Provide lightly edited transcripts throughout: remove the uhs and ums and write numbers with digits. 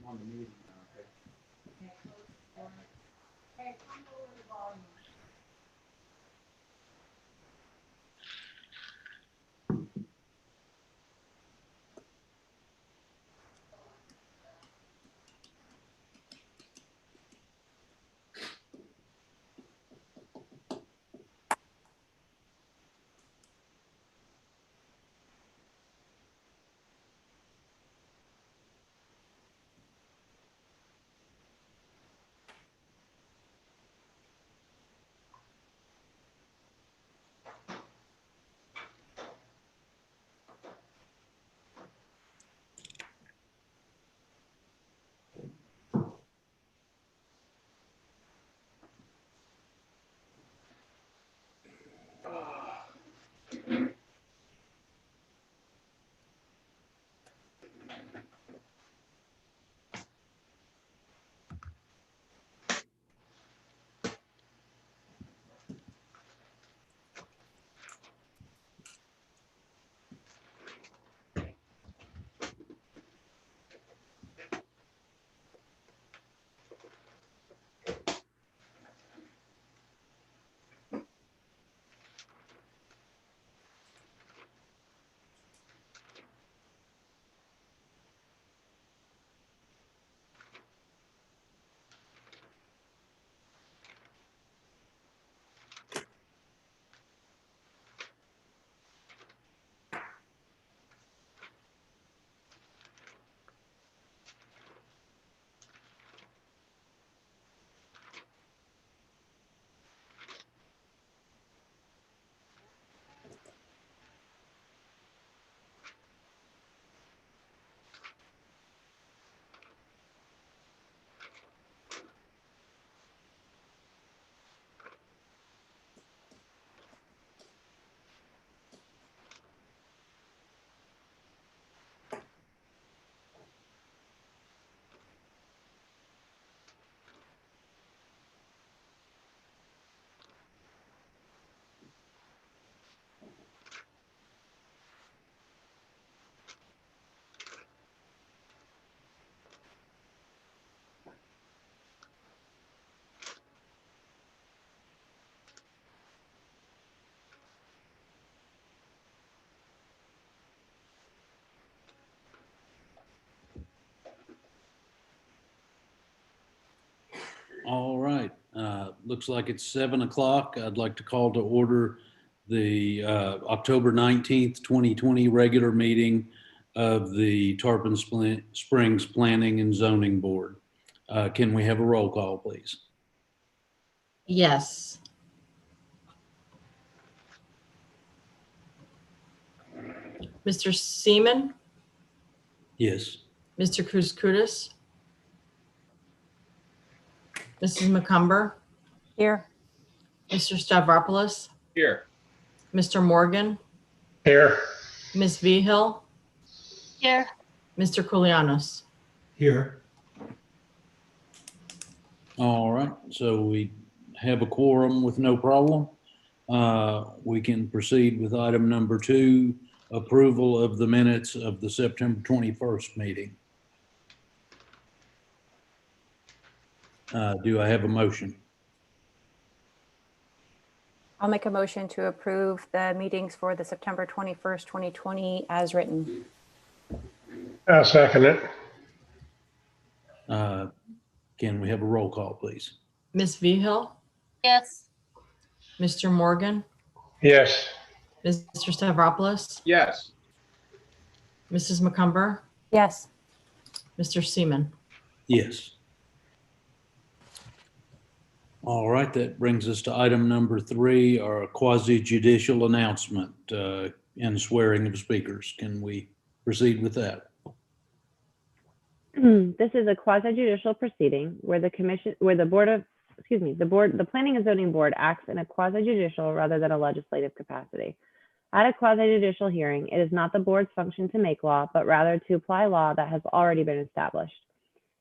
on the meeting. All right, looks like it's 7 o'clock. I'd like to call to order the October 19th, 2020 regular meeting of the Tarpon Springs Planning and Zoning Board. Can we have a roll call, please? Yes. Mr. Seaman, Yes. Mr. Kouskoudas, Mrs. McCumber, Here. Mr. Stavropoulos, Here. Mr. Morgan, Here. Ms. Vigil, Here. Mr. Koulianos. Here. All right, so we have a quorum with no problem. We can proceed with item number 2, approval of the minutes of the September 21st meeting. Do I have a motion? I'll make a motion to approve the meetings for the September 21st, 2020 as written. I'll second it. Can we have a roll call, please? Ms. Vigil, Yes. Mr. Morgan, Yes. Mr. Stavropoulos, Yes. Mrs. McCumber, Yes. Mr. Seaman. Yes. All right, that brings us to item number 3, our quasi judicial announcement and swearing of speakers. Can we proceed with that? This is a quasi-judicial proceeding where the Planning and Zoning Board acts in a quasi-judicial rather than a legislative capacity. At a quasi-judicial hearing, it is not the board's function to make law, but rather to apply law that has already been established.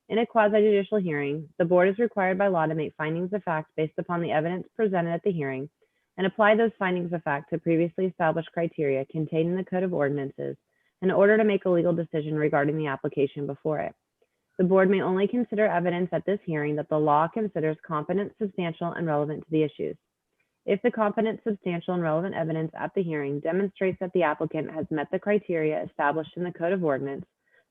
In a quasi-judicial hearing, the board is required by law to make findings of fact based upon the evidence presented at the hearing and apply those findings of fact to previously established criteria contained in the Code of Ordinances in order to make a legal decision regarding the application before it. The board may only consider evidence at this hearing that the law considers competent, substantial, and relevant to the issues. If the competent, substantial, and relevant evidence at the hearing demonstrates that the applicant has met the criteria established in the Code of Ordinance,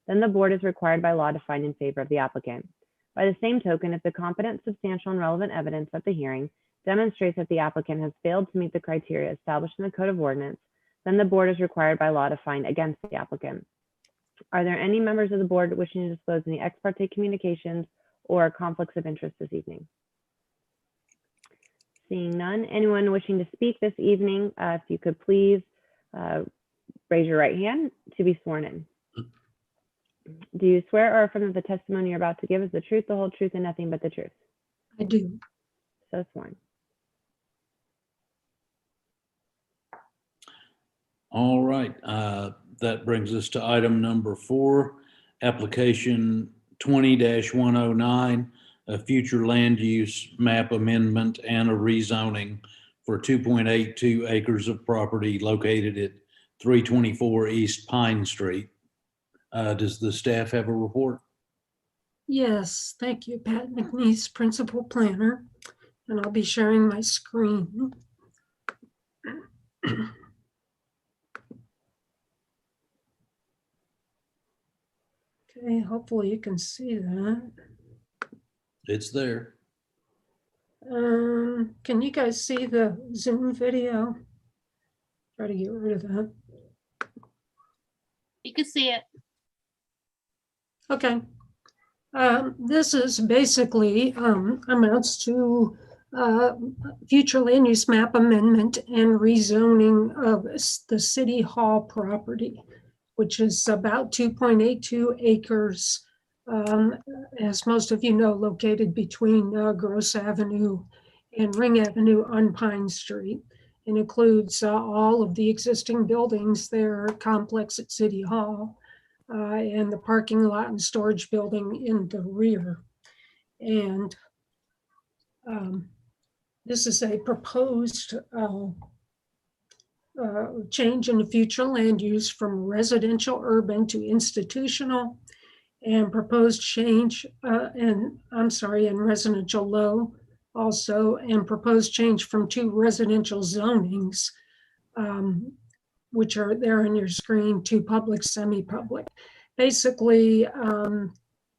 then the board is required by law to find in favor of the applicant. By the same token, if the competent, substantial, and relevant evidence at the hearing demonstrates that the applicant has failed to meet the criteria established in the Code of Ordinance, then the board is required by law to find against the applicant. Are there any members of the board wishing to disclose any ex parte communications or conflicts of interest this evening? Seeing none, anyone wishing to speak this evening, if you could please raise your right hand to be sworn in. Do you swear or affirm that the testimony you're about to give is the truth, the whole truth, and nothing but the truth? I do. So sworn. All right, that brings us to item number 4, application 20-109, a future land use map amendment and a rezoning for 2.82 acres of property located at 324 East Pine Street. Does the staff have a report? Yes, thank you, Pat McNeese, Principal Planner, and I'll be sharing my screen. Okay, hopefully you can see that. It's there. Can you guys see the Zoom video? Try to get rid of that. You can see it. Okay. This is basically amounts to future land use map amendment and rezoning of the City Hall property, which is about 2.82 acres, as most of you know, located between Gross Avenue and Ring Avenue on Pine Street. It includes all of the existing buildings there, complex at City Hall, and the parking lot and storage building in the rear. And this is a proposed change in the future land use from residential urban to institutional, and proposed change in residential low also, and proposed change from 2 residential zonings, which are there on your screen, to public, semi-public. Basically,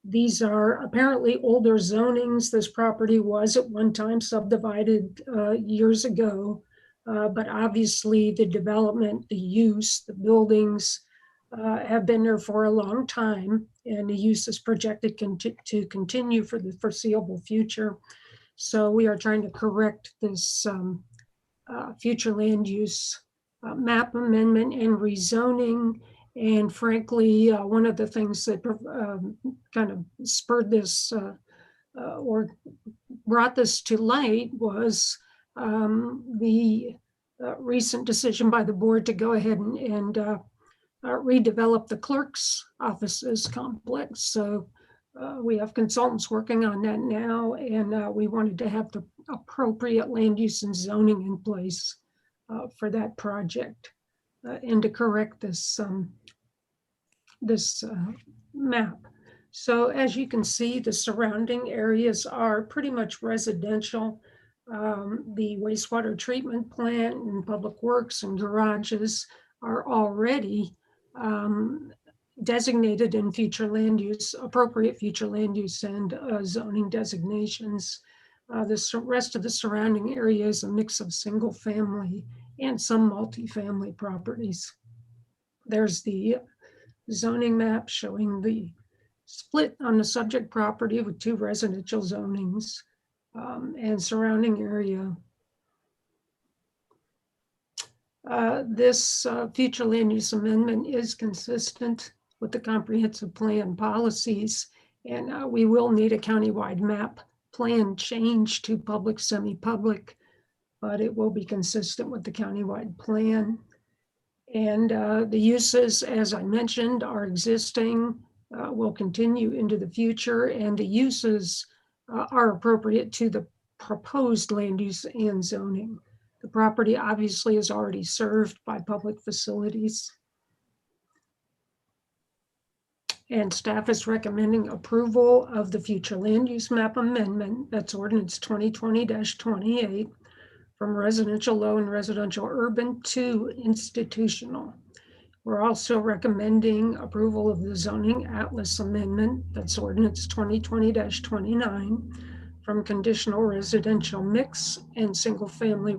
these are apparently older zonings. This property was at one time subdivided years ago, but obviously the development, the use, the buildings have been there for a long time, and the use is projected to continue for the foreseeable future. So we are trying to correct this future land use map amendment and rezoning. And frankly, one of the things that kind of spurred this or brought this to light was the recent decision by the board to go ahead and redevelop the clerk's offices complex. So we have consultants working on that now, and we wanted to have the appropriate land use and zoning in place for that project and to correct this map. So as you can see, the surrounding areas are pretty much residential. The wastewater treatment plant and public works and garages are already designated in future land use, appropriate future land use and zoning designations. The rest of the surrounding area is a mix of single family and some multifamily properties. There's the zoning map showing the split on the subject property with 2 residential zonings and surrounding area. This future land use amendment is consistent with the comprehensive plan policies, and we will need a countywide map plan change to public, semi-public, but it will be consistent with the countywide plan. And the uses, as I mentioned, are existing, will continue into the future, and the uses are appropriate to the proposed land use and zoning. The property obviously is already served by public facilities. and staff is recommending approval of the future land use map amendment. That's ordinance 2020-28 from residential low and residential urban to institutional. We're also recommending approval of the zoning atlas amendment. That's ordinance 2020-29 from conditional residential mix and single family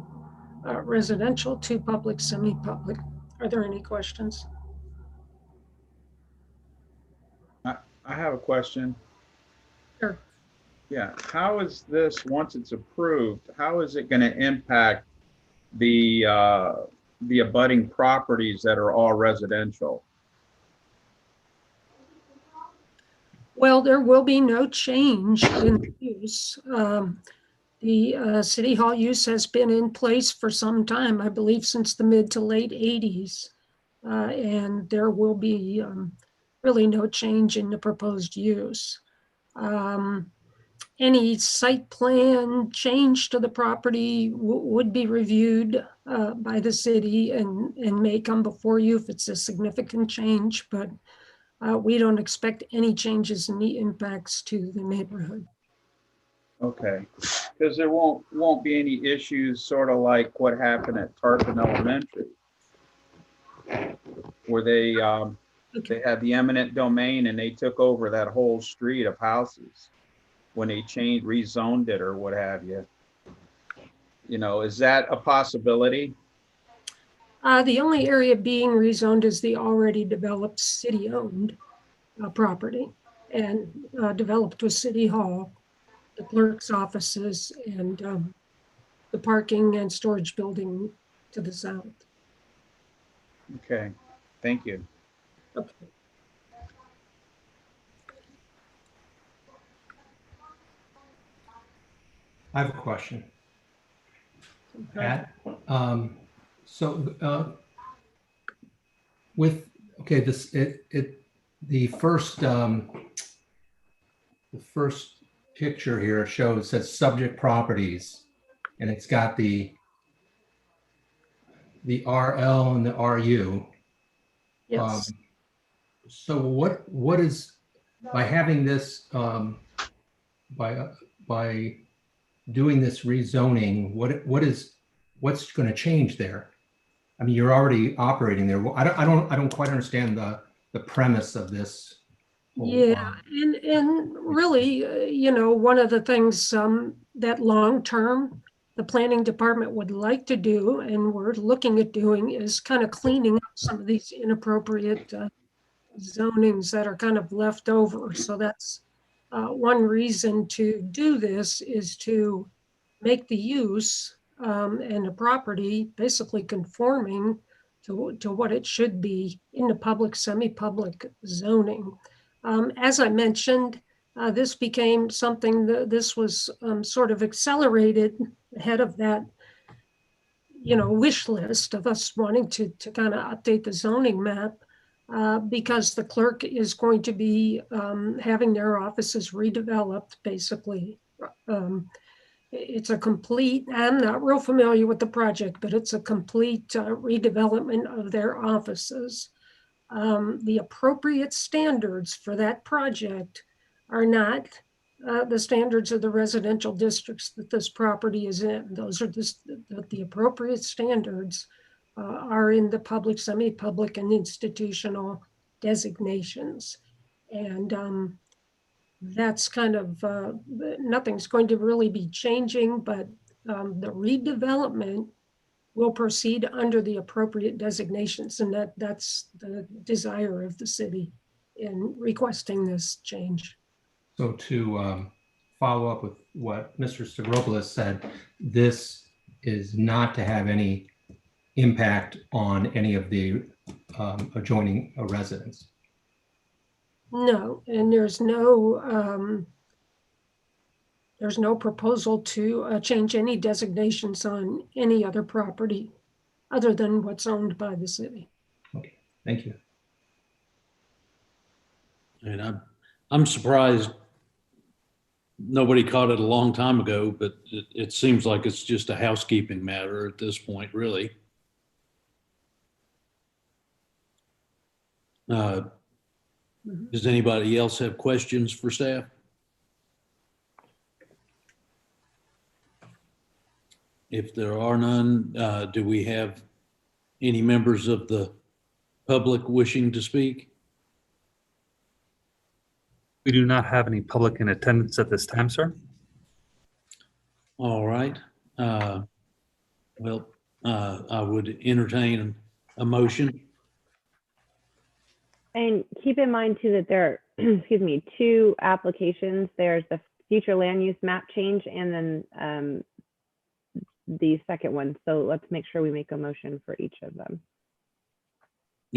residential to public, semi-public. Are there any questions? I have a question. Sure. Yeah, how is this, once it's approved, how is it going to impact the abutting properties that are all residential? Well, there will be no change in use. The City Hall use has been in place for some time, I believe since the mid to late 80s. And there will be really no change in the proposed use. Any site plan change to the property would be reviewed by the city and may come before you if it's a significant change, but we don't expect any changes in the impacts to the neighborhood. Okay, because there won't be any issues sort of like what happened at Tarpon Elementary, where they had the eminent domain and they took over that whole street of houses when they rezoned it or what have you. You know, is that a possibility? The only area being rezoned is the already developed city-owned property and developed with City Hall, the clerk's offices, and the parking and storage building to the south. Okay, thank you. Okay. I have a question. Okay. Pat, the first picture here says subject properties, and it's got the RL and the RU. Yes. So what is, by having this, by doing this rezoning, what's going to change there? I mean, you're already operating there. I don't quite understand the premise of this. Yeah, and really, you know, one of the things that long-term the planning department would like to do, and we're looking at doing, is kind of cleaning up some of these inappropriate zonings that are kind of left over. So that's one reason to do this, is to make the use and the property basically conforming to what it should be in the public, semi-public zoning. As I mentioned, this became something that this was sort of accelerated ahead of that, you know, wish list of us wanting to kind of update the zoning map because the clerk is going to be having their offices redeveloped, basically. It's a complete, I'm not real familiar with the project, but it's a complete redevelopment of their offices. The appropriate standards for that project are not the standards of the residential districts that this property is in. Those are the appropriate standards are in the public, semi-public, and institutional designations. And that's kind of, nothing's going to really be changing, but the redevelopment will proceed under the appropriate designations. And that's the desire of the city in requesting this change. So to follow up with what Mr. Stavropoulos said, this is not to have any impact on any of the adjoining residents. No, and there's no proposal to change any designations on any other property other than what's owned by the city. Okay, thank you. And I'm surprised nobody caught it a long time ago, but it seems like it's just a housekeeping matter at this point, really. Mhm. Does anybody else have questions for staff? If there are none, do we have any members of the public wishing to speak? We do not have any public in attendance at this time, sir. All right. Well, I would entertain a motion. And keep in mind too that there are, excuse me, two applications. There's the future land use map change and then the second one. So let's make sure we make a motion for each of them.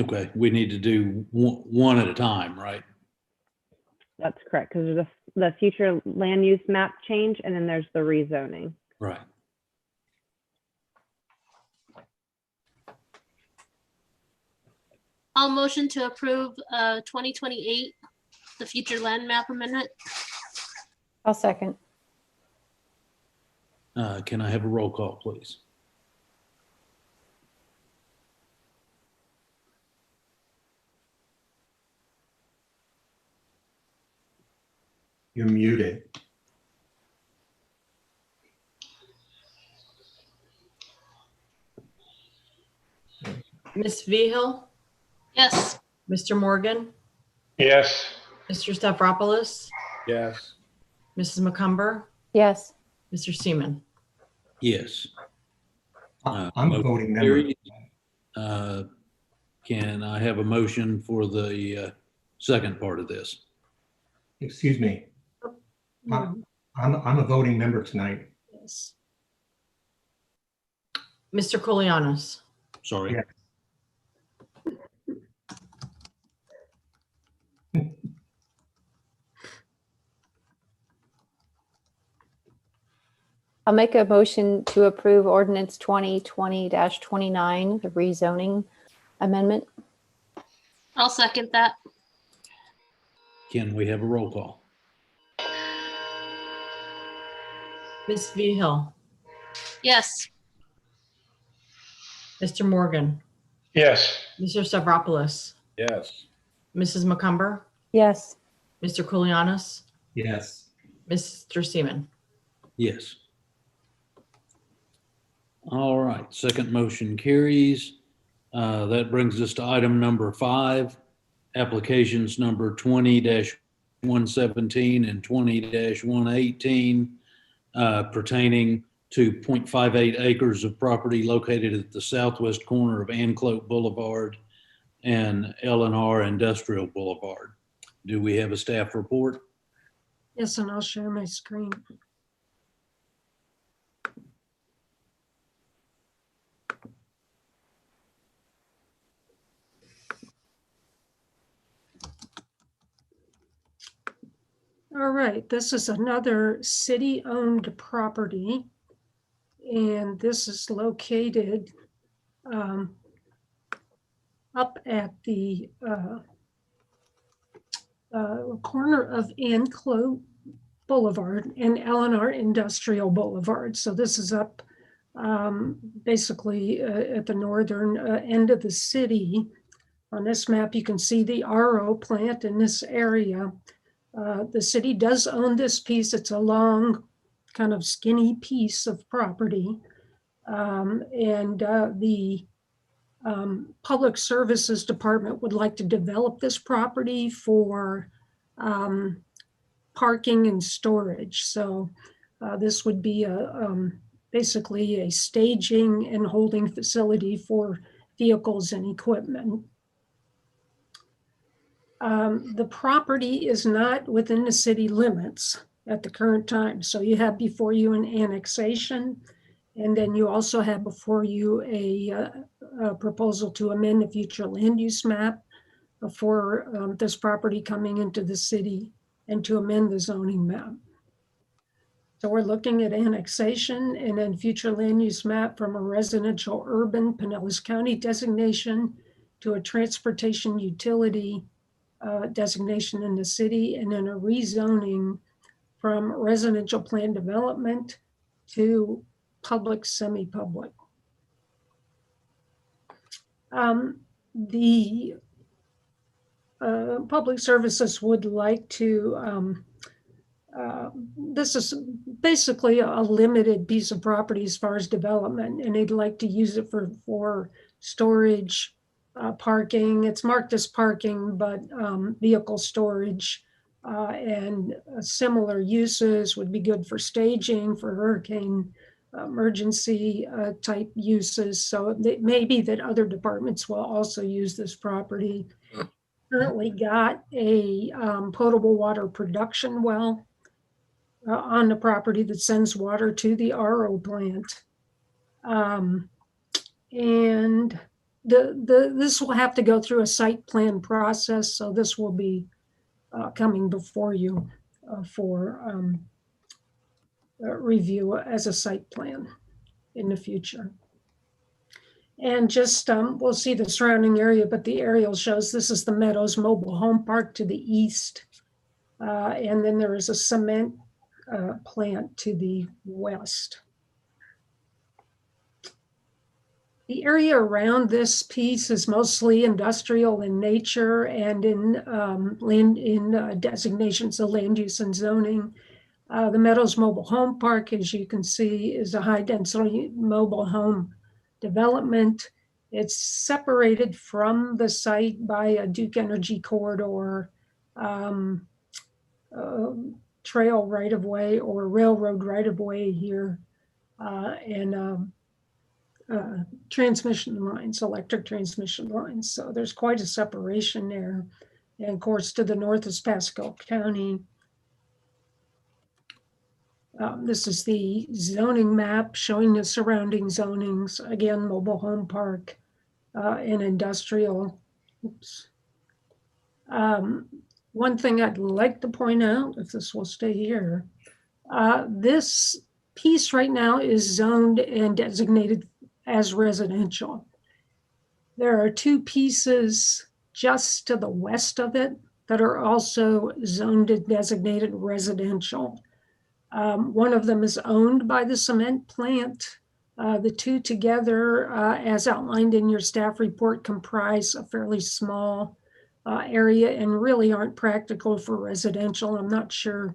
Okay, we need to do one at a time, right? That's correct, because there's the future land use map change and then there's the rezoning. Right. I'll motion to approve 2028, the future land map amendment. I'll second. Can I have a roll call, please? You're muted. Ms. Vihil, Yes. Mr. Morgan, Yes. Mr. Stavropoulos, Yes. Mrs. McCumber, Yes. Mr. Seaman. Yes. I'm a Motion voting member. carries. Can I have a motion for the second part of this? Excuse me. I'm a voting member tonight. Yes. Mr. Kolianis. Sorry. Yeah. I'll make a motion to approve ordinance 2020-29, the rezoning amendment. I'll second that. Can we have a roll call? Ms. Vihil, Yes. Mr. Morgan, Yes. Mr. Stavropoulos, Yes. Mrs. McCumber, Yes. Mr. Kolianis, Yes. Mr. Seaman. Yes. All right, second motion carries. That brings us to item number 5, applications number 20-117 and 20-118 pertaining to 0.58 acres of property located at the southwest corner of Anclote Boulevard and L&R Industrial Boulevard. Do we have a staff report? Yes, and I'll share my screen. All right, this is another city-owned property. And this is located up at the corner of Anclote Boulevard and L&R Industrial Boulevard. So this is up basically at the northern end of the city. On this map, you can see the RO plant in this area. The city does own this piece. It's a long, kind of skinny piece of property. The Public Services Department would like to develop this property for parking and storage. So this would be basically a staging and holding facility for vehicles and equipment. The property is not within the city limits at the current time. So you have before you an annexation, and then you also have before you a proposal to amend the future land use map for this property coming into the city and to amend the zoning map. So we're looking at annexation and then future land use map from a residential urban Pinellas County designation to a transportation utility designation in the city, and then a rezoning from residential plan development to public, semi-public. The Public Services would like to, this is basically a limited piece of property as far as development, and they'd like to use it for storage, parking. It's marked as parking, but vehicle storage and similar uses would be good for staging, for hurricane emergency type uses. So it may be that other departments will also use this property. Currently got a potable water production well on the property that sends water to the RO plant. And this will have to go through a site plan process. So this will be coming before you for review as a site plan in the future. And just, we'll see the surrounding area, but the aerial shows this is the Meadows Mobile Home Park to the east. And then there is a cement plant to the west. The area around this piece is mostly industrial in nature and in designations of land use and zoning. The Meadows Mobile Home Park, as you can see, is a high density mobile home development. It's separated from the site by a Duke Energy corridor, trail right of way or railroad right of way here, and transmission lines, electric transmission lines. So there's quite a separation there. And of course, to the north is Pasco County. This is the zoning map showing the surrounding zonings. Again, mobile home park and industrial. Oops. One thing I'd like to point out, if this will stay here, this piece right now is zoned and designated as residential. There are two pieces just to the west of it that are also zoned and designated residential. One of them is owned by the cement plant. The two together, as outlined in your staff report, comprise a fairly small area and really aren't practical for residential. I'm not sure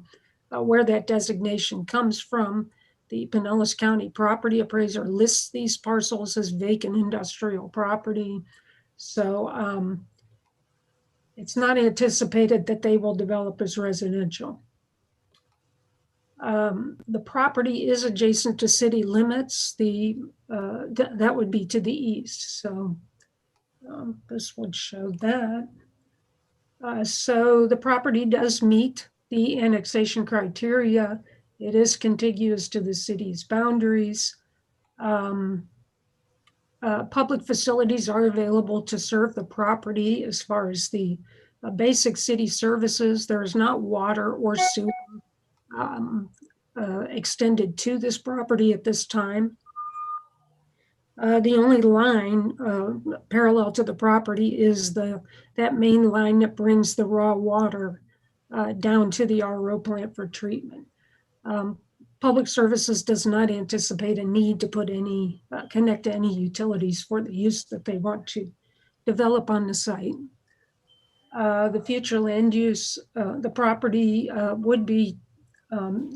where that designation comes from. The Pinellas County property appraiser lists these parcels as vacant industrial property. So it's not anticipated that they will develop as residential. The property is adjacent to city limits. That would be to the east. So this would show that. So the property does meet the annexation criteria. It is contiguous to the city's boundaries. Public facilities are available to serve the property as far as the basic city services. There is not water or sewer extended to this property at this time. The only line parallel to the property is that main line that brings the raw water down to the RO plant for treatment. Public Services does not anticipate a need to put any, connect to any utilities for the use that they want to develop on the site. The future land use, the property would be,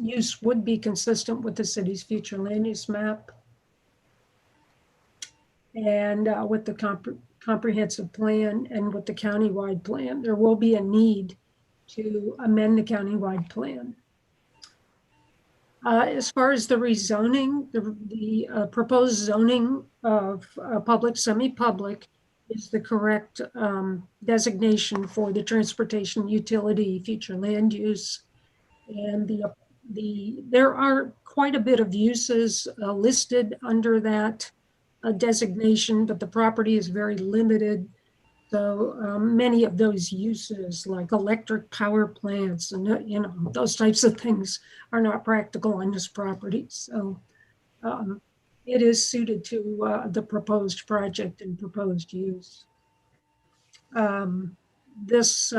use would be consistent with the city's future land use map and with the comprehensive plan and with the countywide plan. There will be a need to amend the countywide plan. As far as the rezoning, the proposed zoning of public, semi-public is the correct designation for the transportation utility future land use. And there are quite a bit of uses listed under that designation, but the property is very limited. So many of those uses like electric power plants and those types of things are not practical on this property. So it is suited to the proposed project and proposed use. This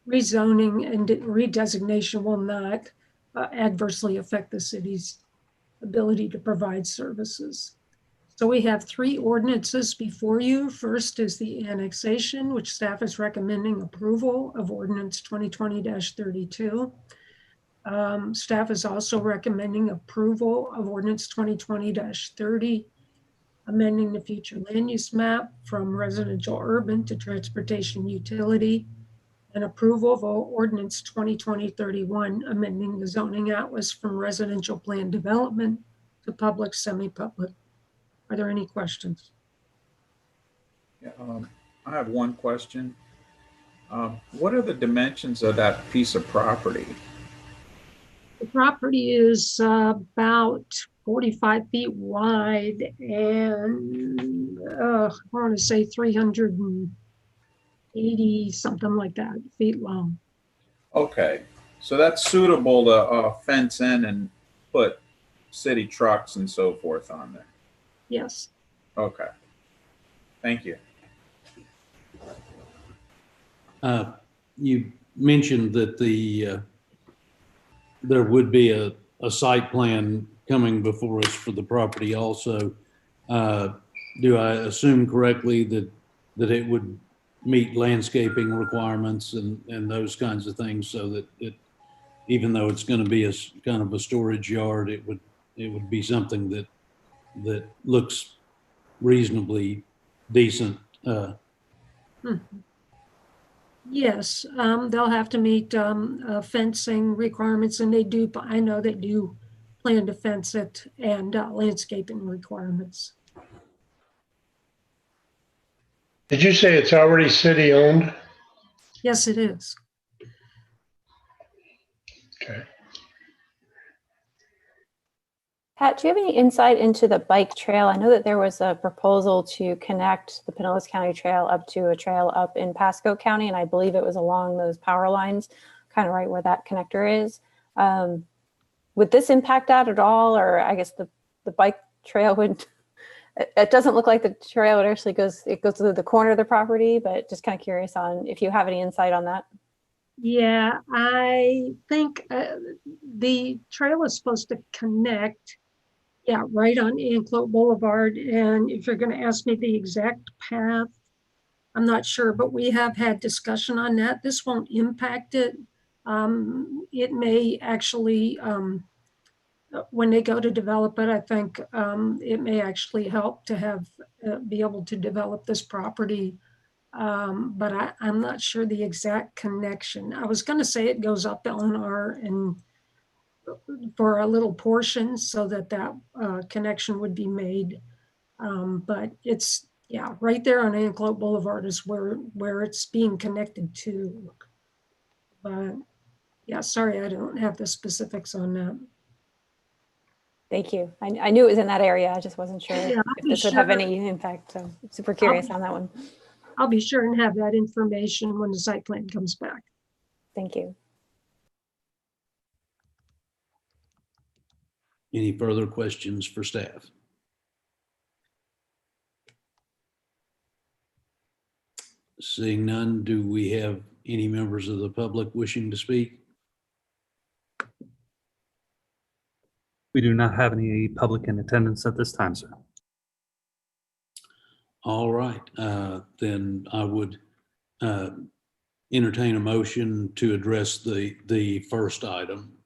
rezoning and redesignation will not adversely affect the city's ability to provide services. So we have three ordinances before you. First is the annexation, which staff is recommending approval of ordinance 2020-32. Staff is also recommending approval of ordinance 2020-30, amending the future land use map from residential urban to transportation utility, and approval of ordinance 2020-31, amending the zoning atlas from residential plan development to public semi-public. Are there any questions? Yeah, I have one question. What are the dimensions of that piece of property? The property is about 45 feet wide and I want to say 380, something like that, feet long. Okay, so that's suitable to fence in and put city trucks and so forth on there. Yes. Okay, thank you. You mentioned that there would be a site plan coming before us for the property also. Do I assume correctly that it would meet landscaping requirements and those kinds of things, so that even though it's going to be a kind of a storage yard, it would be something that looks reasonably decent? Yes, they'll have to meet fencing requirements, and they do. I know they do plan to fence it, and landscaping requirements. Did you say it's already city-owned? Yes, it is. Okay. Pat, do you have any insight into the bike trail? I know that there was a proposal to connect the Pinellas County Trail up to a trail up in Pasco County, and I believe it was along those power lines, kind of right where that connector is. Would this impact that at all? Or I guess the bike trail would, it doesn't look like the trail would actually goes through the corner of the property, but just kind of curious on if you have any insight on that. Yeah, I think the trail is supposed to connect, right on Anclote Boulevard. And if you're going to ask me the exact path, I'm not sure, but we have had discussion on that. This won't impact it. It may actually, when they go to develop it, I think it may actually help to have be able to develop this property. But I'm not sure the exact connection. I was going to say it goes up LNR and for a little portion so that connection would be made. But it's, right there on Anclote Boulevard is where it's being connected to. But sorry, I don't have the specifics on that. Thank you. I knew it was in that area. I just wasn't sure if this would have any impact. So I'm super curious on that one. I'll be sure and have that information when the site plan comes back. Thank you. Any further questions for staff? Seeing none, do we have any members of the public wishing to speak? We do not have any public in attendance at this time, sir. All right, then I would entertain a motion to address the first item.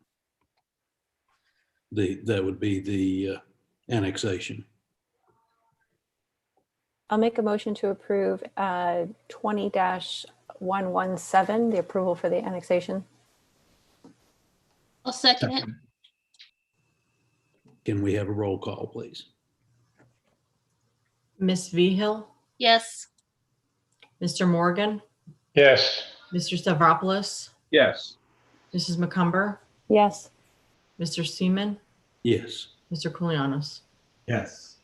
That would be the annexation. I'll make a motion to approve 20-117, the approval for the annexation. I'll second it. Can we have a roll call, please? Ms. Vihill, Yes. Mr. Morgan, Yes. Mr. Stavropoulos, Yes. Mrs. McCumber, Yes. Mr. Seaman, Yes. Mr. Koulianos. Yes.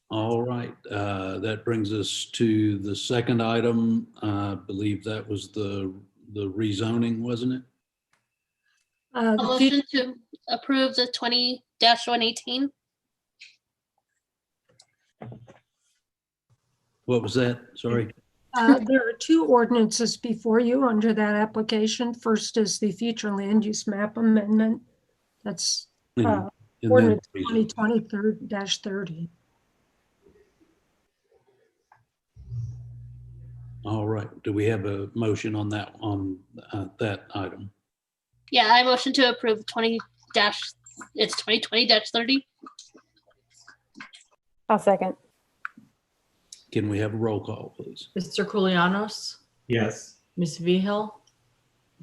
All right, that brings us to the second item. I believe that was the rezoning, wasn't it? A motion to approve the 20-118. What was that? Sorry. There are two ordinances before you under that application. First is the future land use map amendment. That's And then Ordinance rezoning. 2020-30. All right. Do we have a motion on that, that item? Yeah, I motion to approve it's 2020-30. I'll second. Can we have a roll call, please? Mr. Koulianos, Yes. Ms. Vihil,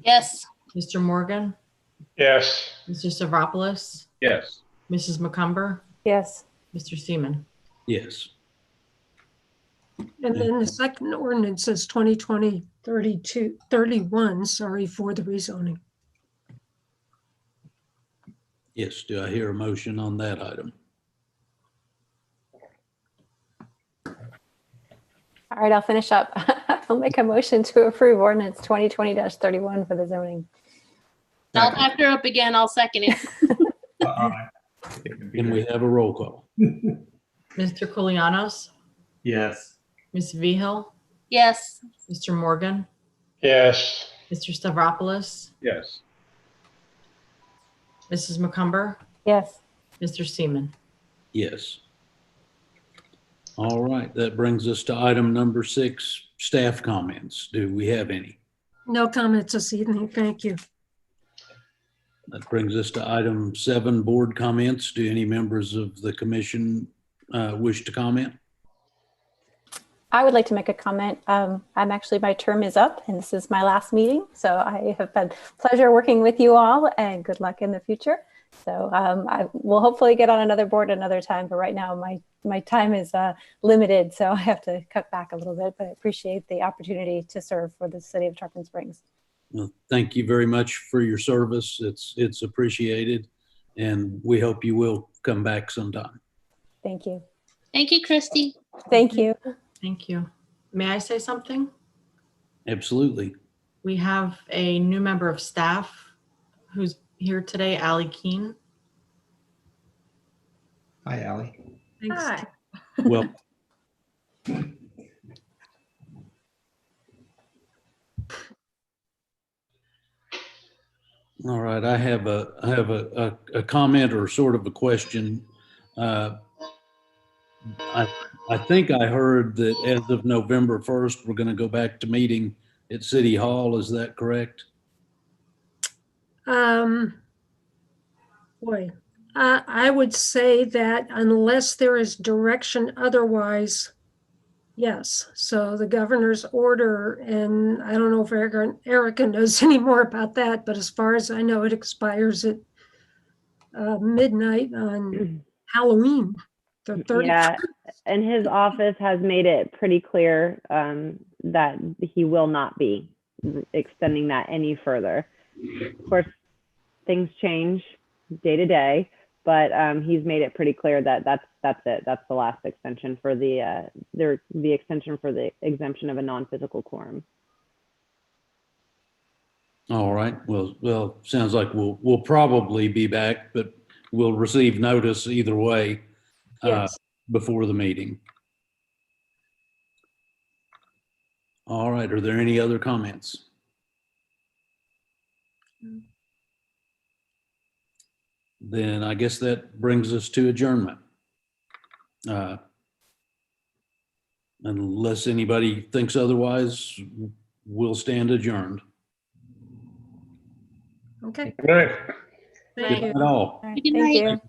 Yes. Mr. Morgan, Yes. Mr. Stavropoulos, Yes. Mrs. McCumber, Yes. Mr. Seaman. Yes. And then the second ordinance is 2020-31, sorry, for the rezoning. Yes. Do I hear a motion on that item? All right, I'll finish up. I'll make a motion to approve ordinance 2020-31 for the zoning. I'll back her up again. I'll second it. Can we have a roll call? Mr. Koulianos, Yes. Ms. Vihil, Yes. Mr. Morgan, Yes. Mr. Stavropoulos, Yes. Mrs. McCumber, Yes. Mr. Seaman. Yes. All right. That brings us to item number 6, staff comments. Do we have any? No comments this evening, thank you. That brings us to item 7, board comments. Do any members of the commission wish to comment? I would like to make a comment. My term is up and this is my last meeting. So I have had pleasure working with you all and good luck in the future. So I will hopefully get on another board another time, but right now my time is limited. So I have to cut back a little bit, but I appreciate the opportunity to serve for the city of Tarpon Springs. Well, thank you very much for your service. It's appreciated, and we hope you will come back sometime. Thank you. Thank you, Christy. Thank you. Thank you. May I say something? Absolutely. We have a new member of staff who's here today, Allie Keene. Hi, Ally. Thanks. Well, all right. I have a comment or sort of a question. I think I heard that as of November 1st, we're going to go back to meeting at City Hall. Is that correct? Boy, I would say that unless there is direction otherwise, yes. So the governor's order, and I don't know if Erica knows any more about that, but as far as I know, it expires at midnight on Halloween, the 31st. Yeah, and his office has made it pretty clear that he will not be extending that any further. Of course, things change day to day, but he's made it pretty clear that that's it. That's the last extension for the extension for the exemption of a non-physical quorum. All right. Well, sounds like we'll probably be back, but we'll receive notice either way Yes. before the meeting. All right. Are there any other comments? Then I guess that brings us to adjournment. Unless anybody thinks otherwise, we'll stand adjourned. Okay. Good night. Thank you. Good night all. All right, Good thank night. you.